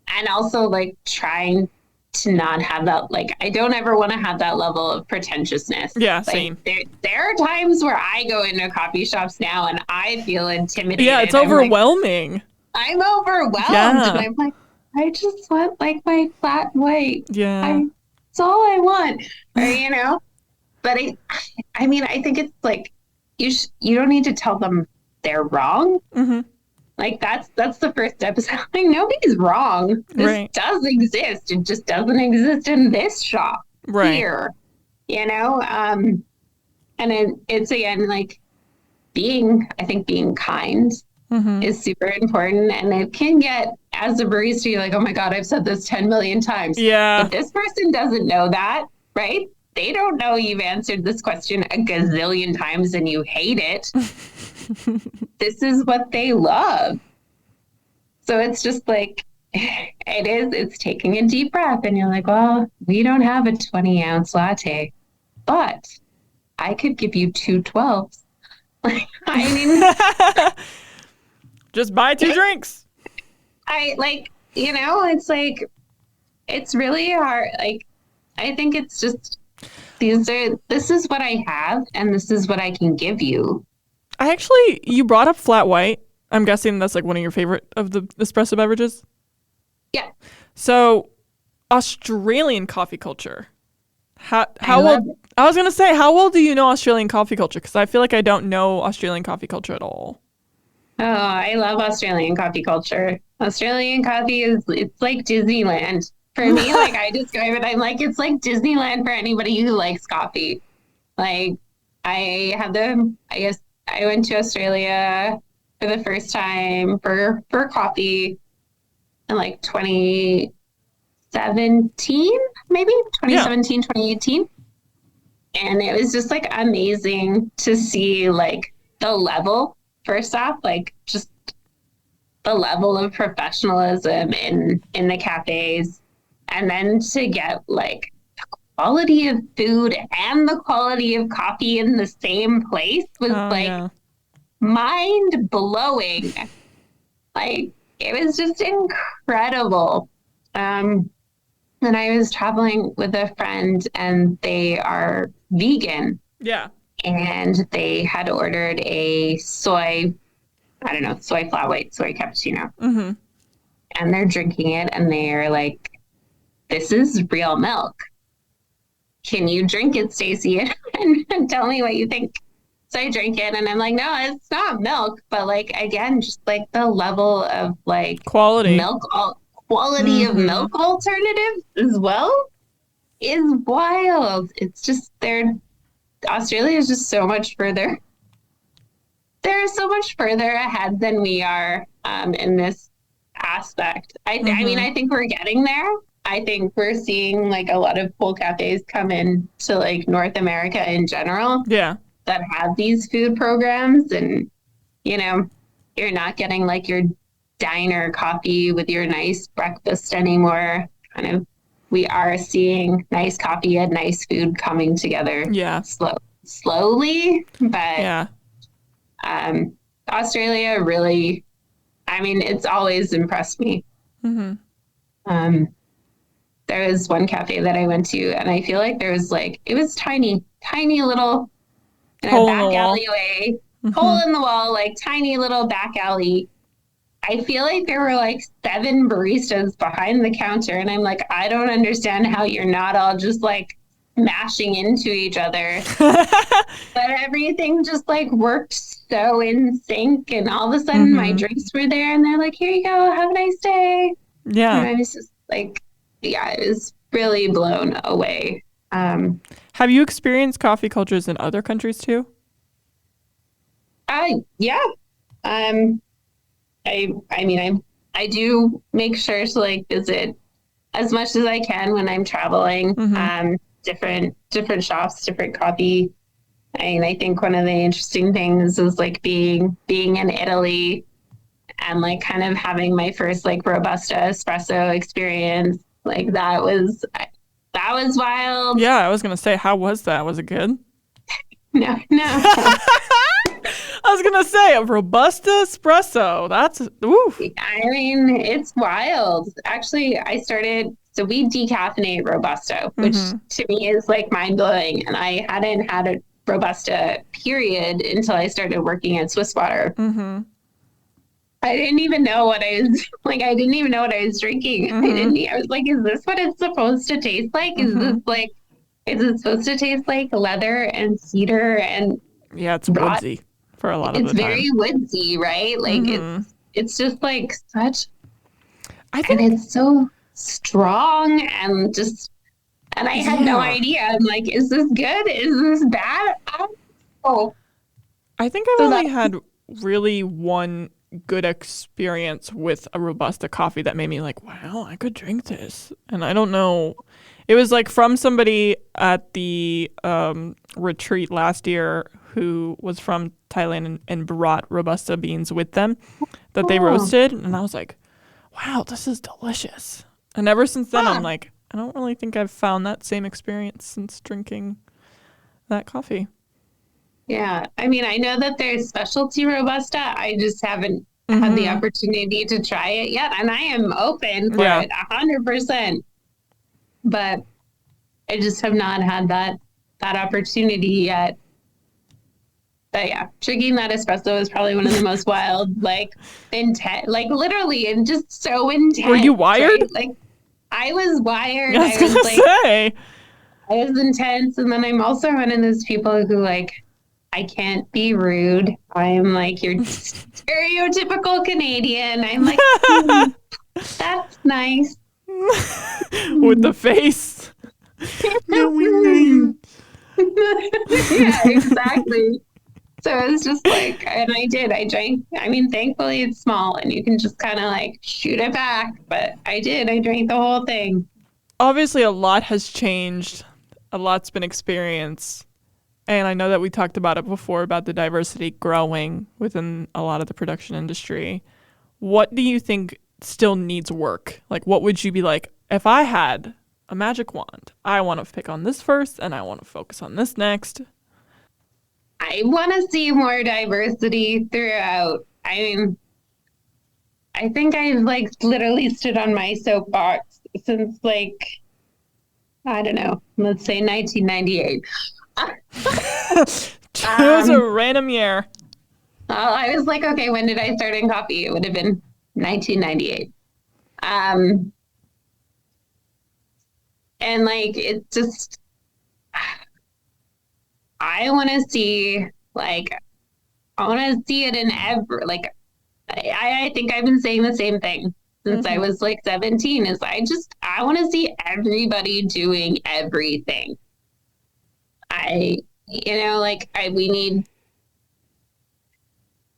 and also like trying to not have that, like, I don't ever want to have that level of pretentiousness. Yeah. Like Same. there are times where I go into coffee shops now and I feel Yeah. It's intimidated. overwhelming. I'm overwhelmed, and Yeah. I'm like, I just want like my flat white. Yeah. That's all I want, or. But I mean, I think it's like you don't need to tell them they're wrong. Mm-hmm. Like that's the first step. Is like nobody's wrong. This Right. does exist. It just doesn't exist in this shop Right. here. You know, and it's again like I think being kind Mm-hmm. is super important. And it can get, as a barista, you're like, oh my God, I've said this 10 million times. Yeah. But this person doesn't know that, right? They don't know you've answered this question a gazillion times and you hate it. This is what they love. So it's just like, it's taking a deep breath. And you're like, well, we don't have a 20-ounce latte, but I could give you two 12s. I mean, Just buy 2 drinks. it's like, it's really hard. Like, I think it's just, this is what I have and this is what I can give you. You brought up flat white. I'm guessing that's like one of your favorite of the espresso beverages. Yeah. So, Australian coffee culture. How I love well? it. I was gonna say, how well do you know Australian coffee culture? Because I feel like I don't know Australian coffee culture at all. Oh, I love Australian coffee culture. Australian coffee it's like Disneyland. For me, like I describe it, I'm like, it's like Disneyland for anybody who likes coffee. Like I guess I went to Australia for the first time for coffee in like 2017, maybe Yeah. 2017, 2018. And it was just like amazing to see like the level, first off, like just the level of professionalism in the cafes, and then to get like quality of food and the quality of coffee in the same place was Oh like yeah. mind blowing. Like it was just incredible. And I was traveling with a friend and they are vegan, Yeah. and they had ordered a soy flat white, soy cappuccino. Mm-hmm. And they're drinking it and they're like, this is real milk. Can you drink it, Stacey? And tell me what you think. So I drink it and I'm like, no, it's not milk. But like, again, just like the level of like Quality. quality of milk alternatives as well is wild. It's just Australia is just so much further. They're so much further ahead than we are in this aspect. I mean, I think we're getting there. I think we're seeing like a lot of cool cafes come in to like North America in general. Yeah. That have these food programs, and you know, you're not getting like your diner coffee with your nice breakfast anymore. Kind of, we are seeing nice coffee and nice food coming together. Yeah. Slowly, but yeah. Australia really, I mean, it's always impressed me. There was one cafe that I went to, and I feel like there was like, it was tiny, tiny little in a back alleyway, hole in the wall, like tiny little back alley. I feel like there were like 7 baristas behind the counter, and I'm like, I don't understand how you're not all just like mashing into each other. But everything just like worked so in sync, and all of a sudden my drinks were there, and they're like, here you go, have a nice day. Yeah. And I was just like, yeah, it was really blown away. Have you experienced coffee cultures in other countries too? Yeah. I mean, I do make sure to like visit as much as I can when I'm traveling. Different shops, different coffee. I mean, I think one of the interesting things is like being in Italy and like kind of having my first like Robusta espresso experience. Like that was wild. Yeah, I was gonna say, how was that? Was it good? No. I was gonna say a Robusta espresso. That's oof. I mean, it's wild. Actually, so we decaffeinate Robusta, which to me is like mind blowing. And I hadn't had a Robusta period until I started working at Swiss Water. I didn't even know what I was like. I didn't even know what I was drinking. I was like, is this what it's supposed to taste like? Is it supposed to taste like leather and cedar and yeah, it's woodsy for a lot of the time. It's very woodsy, right? Like it's just like such. And it's so strong and just. And I had no idea. I'm like, is this good? Is this bad? Oh. I think I've only had really one good experience with a Robusta coffee that made me like, wow, I could drink this. And I don't know. It was like from somebody at the retreat last year who was from Thailand and brought Robusta beans with them that they roasted. And I was like, wow, this is delicious. And ever since then, I'm like, I don't really think I've found that same experience since drinking that coffee. Yeah. I mean, I know that there's specialty Robusta. I just haven't had the opportunity to try it yet. And I am open for it 100%. But I just have not had that opportunity yet. But yeah, drinking that espresso is probably one of the most wild, like intense, like literally, and just so intense. Were you wired? Right? Like I was wired. I was say. I was intense, and then I'm also one of those people who like I can't be rude. I am like your stereotypical Canadian. I'm like, that's nice. With the face. Yeah, exactly. So it's just like, and I drank. I mean, thankfully it's small and you can just kind of like shoot it back. But I drank the whole thing. Obviously, a lot has changed. A lot's been experienced. And I know that we talked about it before about the diversity growing within a lot of the production industry. What do you think still needs work? Like, what would you be like, if I had a magic wand, I want to pick on this first and I want to focus on this next? I want to see more diversity throughout. I mean, I think I've like literally stood on my soapbox since like, I don't know, let's say 1998. Choose a random year. I was like, okay, when did I start in coffee? It would have been 1998. And like, it just, I want to see Like, I want to see it in every, like, I think I've been saying the same thing since I was like 17 is I want to see everybody doing everything. We need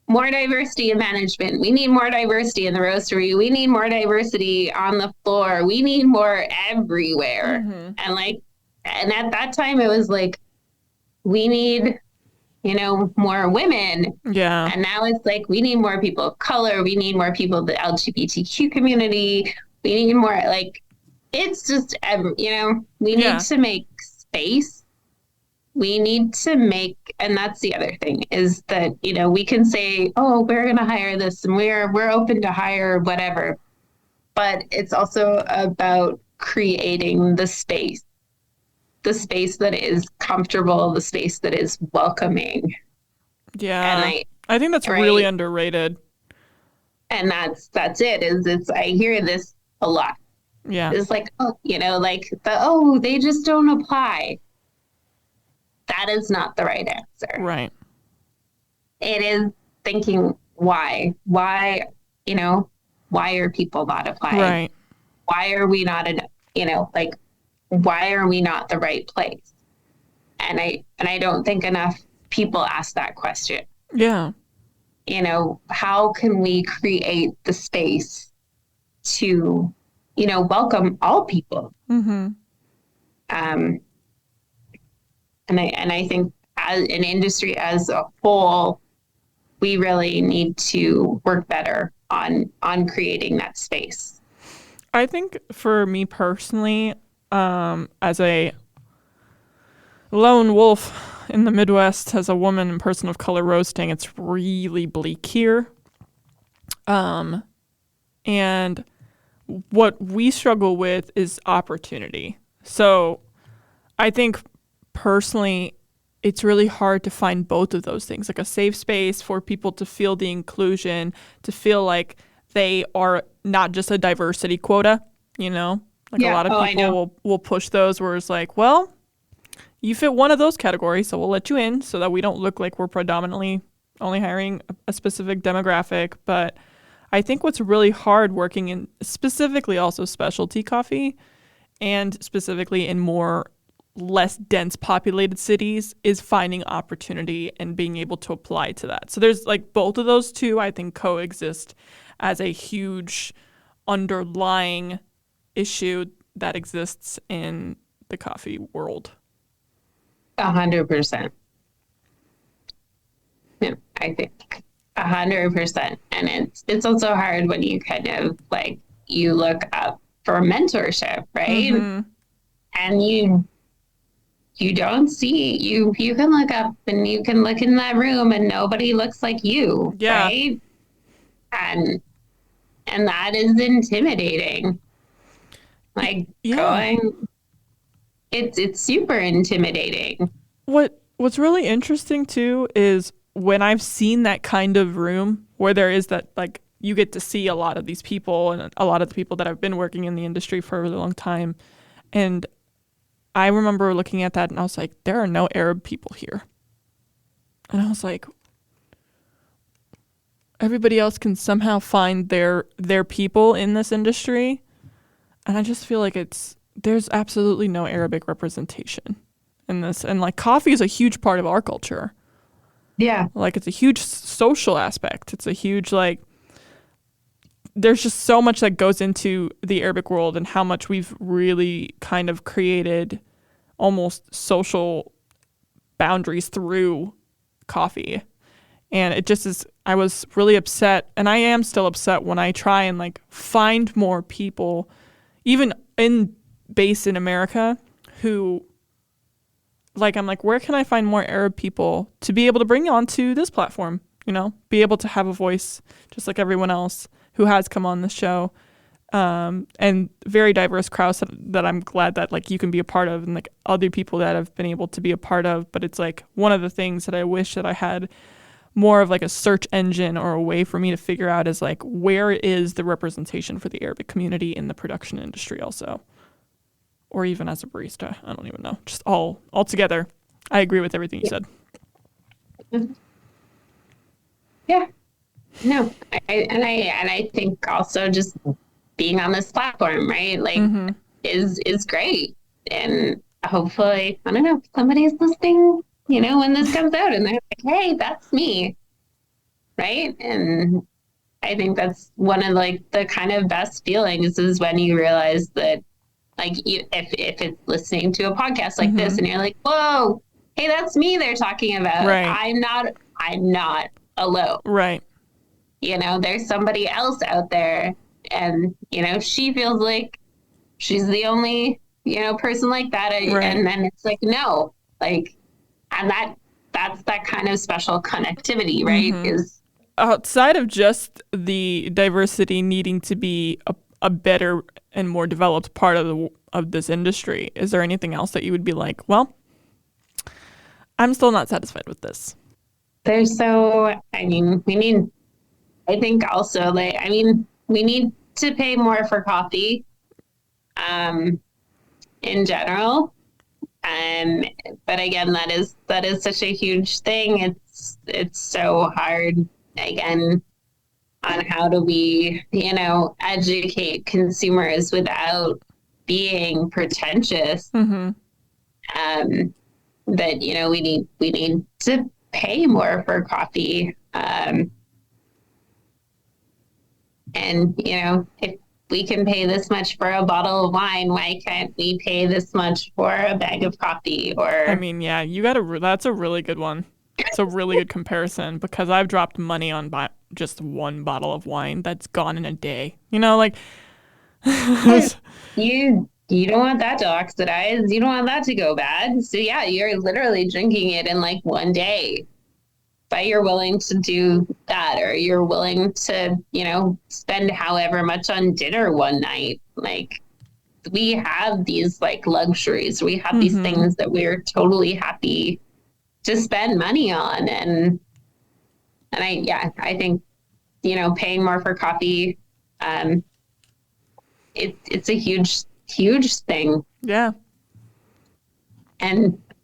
more diversity in management. We need more diversity in the roastery. We need more diversity on the floor. We need more everywhere. And at that time it was like, we need, more women. Yeah. And now it's like, we need more people of color. We need more people of the LGBTQ community. We need more, like, it's just, we need to make space. We need to make, and that's the other thing is that, we can say, oh, we're going to hire this and we're open to hire whatever. But it's also about creating the space that is comfortable, the space that is welcoming. Yeah. And I think that's really underrated. And that's it. I hear this a lot. Yeah. It's like, they just don't apply. That is not the right answer. Right. It is thinking why? Why are people not applying? Right. Why are we not why are we not the right place? And I don't think enough people ask that question. Yeah. How can we create the space to, welcome all people? And I think as an industry as a whole, we really need to work better on creating that space. I think for me personally, as a lone wolf in the Midwest, as a woman and person of color roasting, it's really bleak here. And what we struggle with is opportunity. So I think personally, it's really hard to find both of those things, like a safe space for people to feel the inclusion, to feel like they are not just a diversity quota, a lot of people will push those where it's like, well, you fit one of those categories, so we'll let you in so that we don't look like we're predominantly only hiring a specific demographic. But I think what's really hard working in specifically also specialty coffee and specifically in more less dense populated cities is finding opportunity and being able to apply to that. So there's like both of those two, I think, coexist as a huge underlying issue that exists in the coffee world. 100%. Yeah, I think 100%. And it's also hard when you kind of like, you look up for mentorship, right? And you don't see, you can look up and you can look in that room and nobody looks like you, right? And that is intimidating. Like it's super intimidating. What's really interesting too is when I've seen that kind of room where there is that, like, you get to see a lot of these people and a lot of the people that have been working in the industry for a really long time. And I remember looking at that and I was like, there are no Arab people here. And I was like, everybody else can somehow find their people in this industry. And I just feel like there's absolutely no Arabic representation in this. And like, coffee is a huge part of our culture. Yeah. Like, it's a huge social aspect. It's a huge, like, there's just so much that goes into the Arabic world and how much we've really kind of created almost social boundaries through coffee. And it just is, I was really upset, and I am still upset when I try and like find more people, even based in America, who, like, I'm like, where can I find more Arab people to be able to bring onto this platform, be able to have a voice just like everyone else who has come on the show, and very diverse crowds that I'm glad that like you can be a part of, and like other people that have been able to be a part of. But it's like one of the things that I wish that I had more of like a search engine or a way for me to figure out is like, where is the representation for the Arabic community in the production industry also, or even as a barista. I don't even know, just all together. I agree with everything you said. Yeah. No. I think also just being on this platform, right? Like is great. And hopefully, I don't know, somebody's listening, when this comes out and they're like, hey, that's me. Right. And I think that's one of like the kind of best feelings is when you realize that like if it's listening to a podcast like this and you're like, whoa, hey, that's me they're talking about. Right. I'm not alone. Right. There's somebody else out there and, she feels like she's the only, person like that. Right. And then it's like, no, like, and that's that kind of special connectivity, right? Is outside of just the diversity needing to be a better and more developed part of this industry, is there anything else that you would be like, well, I'm still not satisfied with this? I think also we need to pay more for coffee, in general. But again, that is such a huge thing. It's so hard again on how do we, educate consumers without being pretentious. That, we need to pay more for coffee. And, if we can pay this much for a bottle of wine, why can't we pay this much for a bag of coffee? Or I mean, yeah, that's a really good one. It's a really good comparison because I've dropped money on just one bottle of wine that's gone in a day. Like you don't want that to oxidize. You don't want that to go bad. So yeah, you're literally drinking it in like one day. But you're willing to do that, or you're willing to, spend however much on dinner one night. Like we have these like luxuries. We have these things that we're totally happy to spend money on. And I think, paying more for coffee, it's a huge, huge thing. Yeah.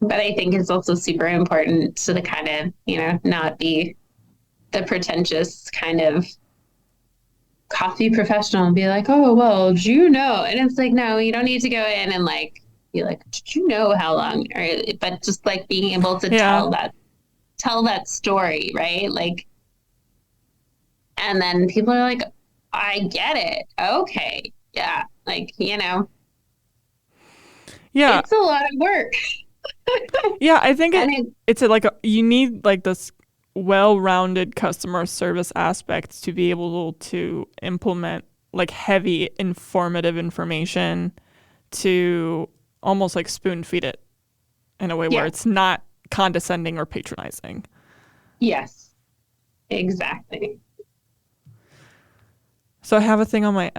But I think it's also super important to the kind of, not be the pretentious kind of coffee professional and be like, oh, well, do you know? And it's like, no, you don't need to go in and like, be like, did you know how long? But just like being able to tell that story, right? Like, and then people are like, I get it. Okay. Yeah. Like, yeah, it's a lot of work. Yeah, I think you need like this well-rounded customer service aspect to be able to implement like heavy informative information to almost like spoon feed it in a way where it's not condescending or patronizing. Yes, exactly. So I have a thing on my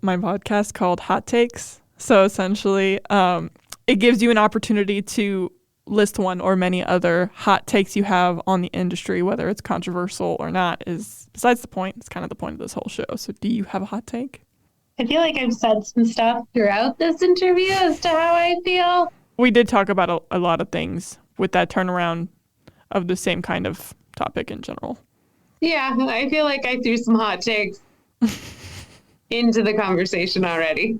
podcast called Hot Takes. So essentially, it gives you an opportunity to list one or many other hot takes you have on the industry, whether it's controversial or not, is besides the point. It's kind of the point of this whole show. So do you have a hot take? I feel like I've said some stuff throughout this interview as to how I feel. We did talk about a lot of things with that turnaround of the same kind of topic in general. Yeah, I feel like I threw some hot takes into the conversation already.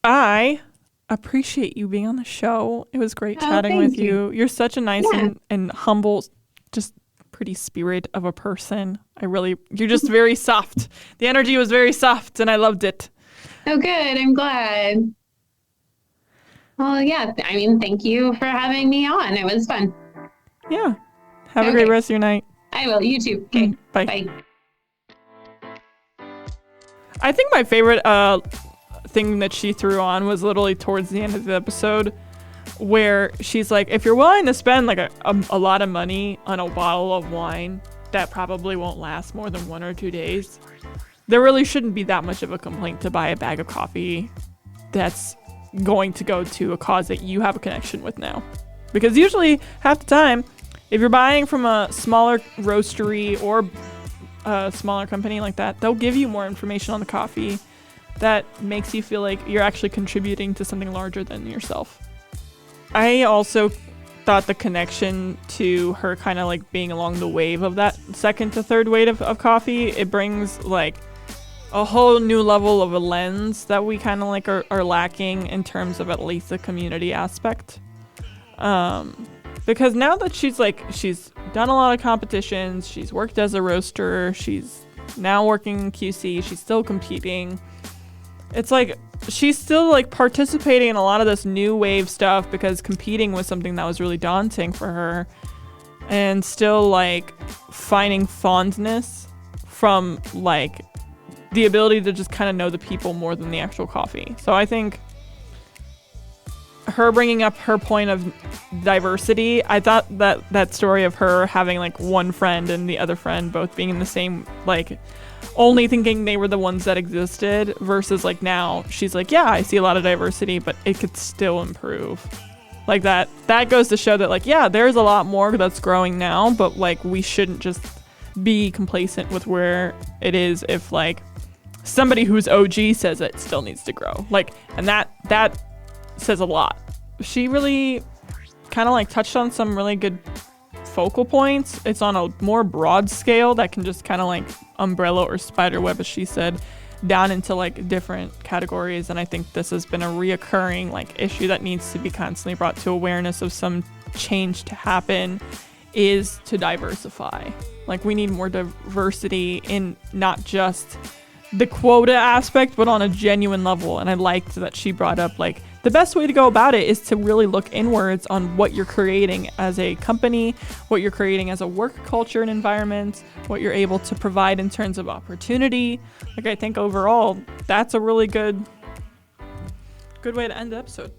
I appreciate you being on the show. It was great chatting with you. You're such a nice and humble, just pretty spirit of a person. You're just very soft. The energy was very soft and I loved it. Oh, good. I'm glad. Well, yeah. I mean, thank you for having me on. It was fun. Yeah. Have a great rest of your night. I will. You too. Okay. Bye. Bye. I think my favorite thing that she threw on was literally towards the end of the episode where she's like, if you're willing to spend like a lot of money on a bottle of wine that probably won't last more than 1 or 2 days, there really shouldn't be that much of a complaint to buy a bag of coffee that's going to go to a cause that you have a connection with now. Because usually half the time, if you're buying from a smaller roastery or a smaller company like that, they'll give you more information on the coffee that makes you feel like you're actually contributing to something larger than yourself. I also thought the connection to her kind of like being along the wave of that second to third wave of coffee, it brings like a whole new level of a lens that we kind of like are lacking in terms of at least the community aspect. Because now that she's done a lot of competitions, she's worked as a roaster, she's now working in QC, she's still competing. It's like she's still like participating in a lot of this new wave stuff because competing was something that was really daunting for her, and still like finding fondness from like the ability to just kind of know the people more than the actual coffee. So I think her bringing up her point of diversity, I thought that story of her having like one friend and the other friend both being in the same, like only thinking they were the ones that existed, versus like now she's like, yeah, I see a lot of diversity, but it could still improve. Like that goes to show that like, yeah, there's a lot more that's growing now, but like we shouldn't just be complacent with where it is if like somebody who's OG says it still needs to grow. Like, and that says a lot. She really kind of like touched on some really good focal points. It's on a more broad scale that can just kind of like umbrella or spider web, as she said, down into like different categories. And I think this has been a reoccurring like issue that needs to be constantly brought to awareness of some change to happen, is to diversify. Like we need more diversity in not just the quota aspect, but on a genuine level. And I liked that she brought up like the best way to go about it is to really look inwards on what you're creating as a company, what you're creating as a work culture and environment, what you're able to provide in terms of opportunity. Like I think overall, that's a really good way to end the episode.